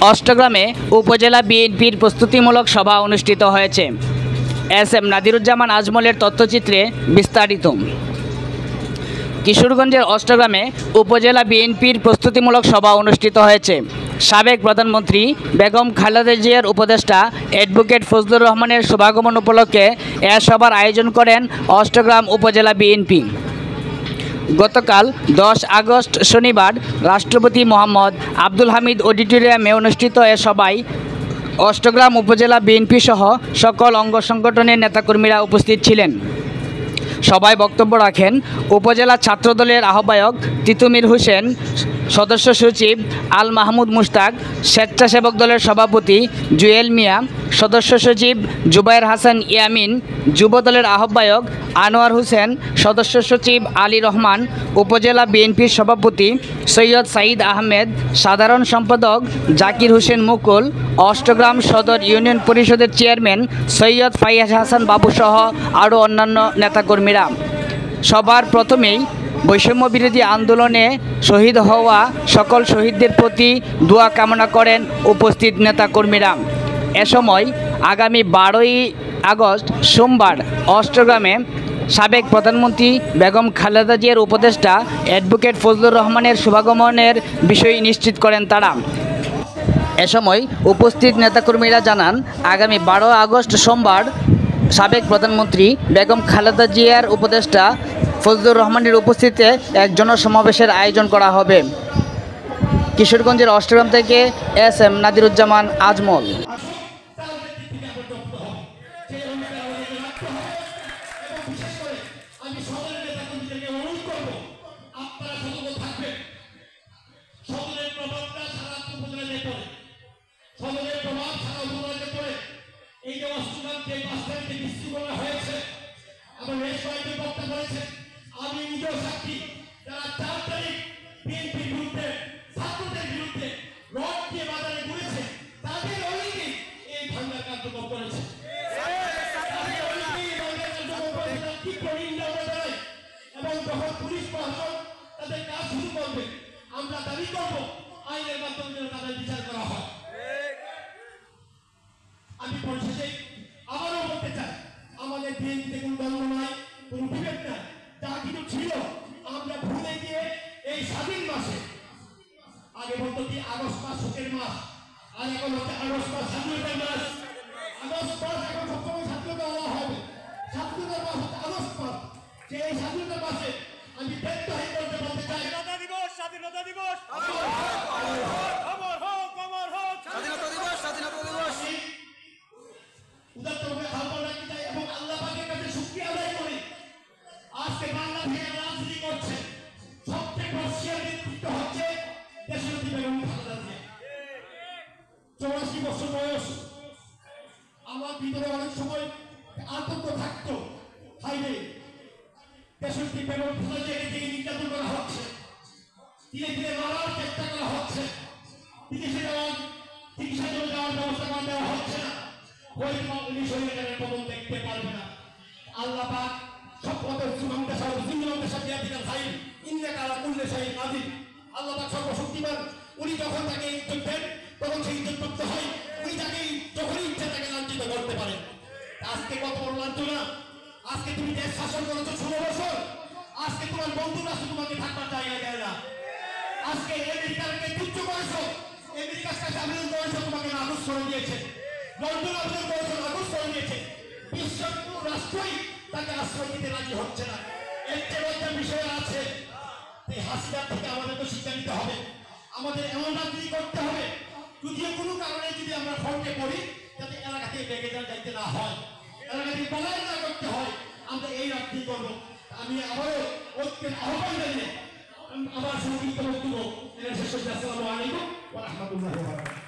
অষ্টগ্রামে উপজেলা বিএনপির প্রস্তুতিমূলক সভা অনুষ্ঠিত হয়েছে। এস এম নাদিরুজ্জামান আজমলের তথ্যচিত্রে বিস্তারিত। কিশোরগঞ্জের অষ্টগ্রামে উপজেলা বিএনপির প্রস্তুতিমূলক সভা অনুষ্ঠিত হয়েছে। সাবেক প্রধানমন্ত্রী বেগম খালেদা জিয়ার উপদেষ্টা অ্যাডভোকেট ফজলুর রহমানের শুভাগমন উপলক্ষে এ সভার আয়োজন করেন অষ্টগ্রাম উপজেলা বিএনপি। গতকাল 10 আগস্ট শনিবার রাষ্ট্রপতি মোহাম্মদ আব্দুল হামিদ অডিটোরিয়ামে অনুষ্ঠিত এ সভায় অষ্টগ্রাম উপজেলা বিএনপি সহ সকল অঙ্গ সংগঠনের নেতাকর্মীরা উপস্থিত ছিলেন। সভায় বক্তব্য রাখেন উপজেলা ছাত্রদলের আহ্বায়ক তিতুমির হোসেন, সদস্য সচিব আল মাহমুদ মুশতাক, স্বেচ্ছাসেবক দলের সভাপতি জুয়েল মিয়া, সদস্য সচিব জুবায়ের হাসান ইয়ামিন, যুব দলের আহ্বায়ক আনোয়ার হোসেন, সদস্য সচিব আলী রহমান, উপজেলা বিএনপির সভাপতি সৈয়দ সাঈদ আহমেদ, সাধারণ সম্পাদক জাকির হোসেন মুকুল, অষ্টগ্রাম সদর ইউনিয়ন পরিষদের চেয়ারম্যান সৈয়দ ফাইয়াজ হাসান বাবুসহ আরও অন্যান্য নেতাকর্মীরা। সবার প্রথমেই বৈষম্য বিরোধী আন্দোলনে শহীদ হওয়া সকল শহীদদের প্রতি দোয়া কামনা করেন উপস্থিত নেতাকর্মীরা। এ সময় আগামী 12ই আগস্ট সোমবার অষ্টগ্রামে সাবেক প্রধানমন্ত্রী বেগম খালেদা জিয়ার উপদেষ্টা অ্যাডভোকেট ফজলুর রহমানের শুভাগমনের বিষয় নিশ্চিত করেন তারা। এ সময় উপস্থিত নেতাকর্মীরা জানান, আগামী 12 আগস্ট সোমবার সাবেক প্রধানমন্ত্রী বেগম খালেদা জিয়ার উপদেষ্টা ফজলুর রহমানের উপস্থিতিতে এক জনসমাবেশের আয়োজন করা হবে। কিশোরগঞ্জের অষ্টগ্রাম থেকে এস এম নাদিরুজ্জামান আজমল। আমি নিজেও সাক্ষী, যারা 4 তারিখ বিএনপির বিরুদ্ধে ছাত্রদের বিরুদ্ধে রড দিয়ে বাজারে ঘুরেছে, তাদের অনেকেই এই ভাঙার কার্যক্রম করেছে। এবং যখন পুলিশ প্রশাসন তাদের কাজ শুরু করবে, আমরা দাবি করবো আইনের মাধ্যমে তাদের বিচার করা হয়। আমি পরিশেষে আবারও বলতে চাই, আমাদের বিএনপিতে কোনো দ্বন্দ্ব নাই, কোনো বিভেদ নাই। যা কিছু ছিল আমরা ভুলে গিয়ে এই স্বাধীন মাসে, আগে বলতো কি আগস্ট মাস শোকের মাস, আর এখন হচ্ছে আগস্ট মাস স্বাধীনতার মাস। আগস্ট মাস এখন সবসময় স্বাধীনতা বলা হবে, স্বাধীনতার মাস হচ্ছে আগস্ট মাস। যে এই স্বাধীনতার মাসে আমি ব্যক্ত হয়ে বলতে চাই, স্বাধীনতা দিবস, স্বাধীনতা দিবস, অমর হোক, অমর হোক স্বাধীনতা দিবস, স্বাধীনতা দিবস। উদাত্তভাবে আহ্বান রাখতে চাই এবং আল্লাহ পাকের কাছে শুকরিয়া আদায় করি, আজকে বাংলাদেশে রাজনীতি করছে সবচেয়ে বর্ষিয়ার নেতৃত্ব হচ্ছে দেশনেত্রী বেগম খালেদা জিয়া। 84 বছর বয়স। আমার ভিতরে অনেক সময় আতঙ্ক থাকতো, হাইরে দেশনেত্রী বেগম খালেদা জিয়াকে দিয়ে নির্যাতন করা হচ্ছে, ধীরে ধীরে মারার চেষ্টা করা হচ্ছে, বিদেশে যাওয়ার চিকিৎসা জন্য যাওয়ার ব্যবস্থা করে দেওয়া হচ্ছে না। ওই উনি শরীরের পতন দেখতে পারবে না। আল্লাহ পাক আল্লাহ পাক সর্বশক্তিমান, উনি যখন তাকে ইজ্জত দেন তখন সেই ইজ্জতপ্রাপ্ত হয়, উনি তাকে যখনই ইচ্ছা তাকে লাঞ্ছিত করতে পারেন। আজকে কত বড় লাঞ্ছনা! আজকে তুমি দেশ শাসন করেছো 16 বছর, আজকে তোমার বন্ধু রাষ্ট্র তোমাকে থাকবার জায়গা দেয় না। আজকে আমেরিকাকে তুচ্ছ করেছো, আমেরিকার কাছে আবেদন করেছো, তোমাকে নাকচ করে দিয়েছে। লন্ডন আবেদন করেছো, নাকচ করে দিয়েছে। বিশ্বের কোনো রাষ্ট্রই তাকে আশ্রয় দিতে রাজি হচ্ছে না। এর চেয়ে একটা বিষয় আছে, এই হাসিনার থেকে আমাদের তো শিক্ষা নিতে হবে, আমাদের এমন রাজনীতি করতে হবে যদিও কোনো কারণে যদি আমরা ফলকে পড়ি, যাতে এলাকা থেকে বেগে যাইতে না হয়, এলাকা থেকে পলায়ন না করতে হয়, আমরা এই রাজনীতি করবো। আমি আবারও ঐক্যের আহ্বান জানিয়ে আমার সংক্ষিপ্ত বক্তব্য শেষ করছি। আসসালামু আলাইকুম ওয়া রাহমাতুল্লাহি ওয়া বারাকাতুহু।